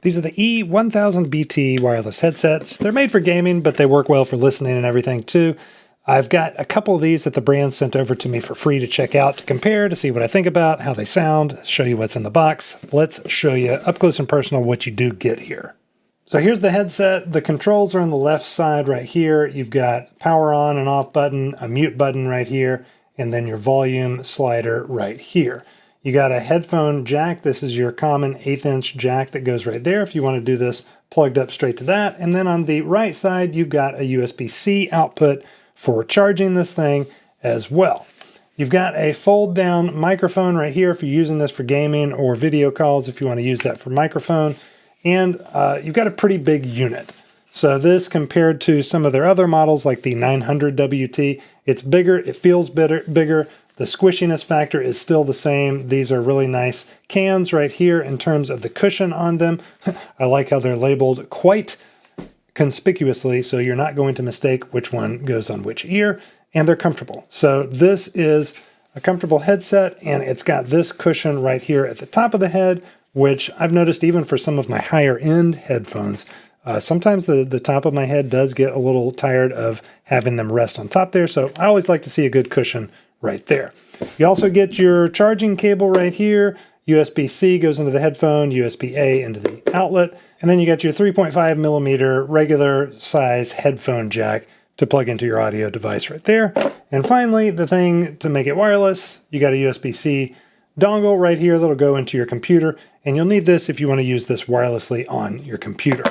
These are the E1000BT wireless headsets. They're made for gaming, but they work well for listening and everything too. I've got a couple of these that the brand sent over to me for free to check out, to compare, to see what I think about, how they sound, show you what's in the box. Let's show you up close and personal what you do get here. So here's the headset. The controls are on the left side right here. You've got power on and off button, a mute button right here, and then your volume slider right here. You got a headphone jack. This is your common 1/8 inch jack that goes right there if you want to do this plugged up straight to that. And then on the right side, you've got a USB-C output for charging this thing as well. You've got a fold down microphone right here if you're using this for gaming or video calls if you want to use that for microphone. And you've got a pretty big unit. So this, compared to some of their other models like the 900WT, it's bigger, it feels bigger. The squishiness factor is still the same. These are really nice cans right here in terms of the cushion on them. I like how they're labeled quite conspicuously, so you're not going to mistake which one goes on which ear, and they're comfortable. So this is a comfortable headset, and it's got this cushion right here at the top of the head, which I've noticed even for some of my higher end headphones, sometimes the top of my head does get a little tired of having them rest on top there, so I always like to see a good cushion right there. You also get your charging cable right here. USB-C goes into the headphone, USB-A into the outlet, and then you got your 3.5 millimeter regular size headphone jack to plug into your audio device right there. And finally, the thing to make it wireless, you got a USB-C dongle right here that'll go into your computer, and you'll need this if you want to use this wirelessly on your computer.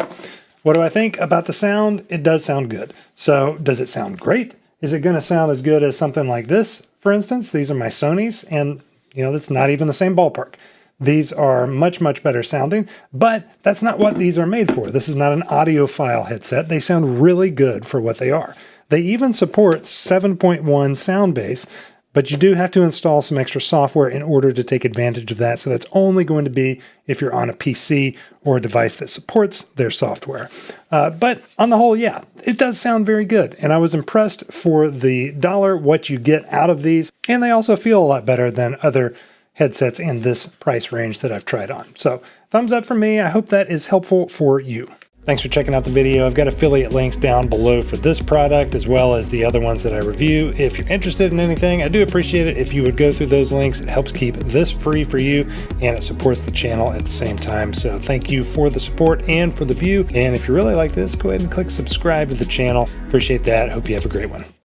What do I think about the sound? It does sound good. So does it sound great? Is it going to sound as good as something like this, for instance? These are my Sonys, and that's not even the same ballpark. These are much, much better sounding, but that's not what these are made for. This is not an audiophile headset. They sound really good for what they are. They even support 7.1 sound bass, but you do have to install some extra software in order to take advantage of that. So that's only going to be if you're on a PC or a device that supports their software. But on the whole, yeah, it does sound very good. And I was impressed for the dollar, what you get out of these. And they also feel a lot better than other headsets in this price range that I've tried on. So thumbs up for me. I hope that is helpful for you. Thanks for checking out the video. I've got affiliate links down below for this product as well as the other ones that I review. If you're interested in anything, I do appreciate it if you would go through those links. It helps keep this free for you and it supports the channel at the same time. So thank you for the support and for the view. And if you really like this, go ahead and click subscribe to the channel. Appreciate that. Hope you have a great one.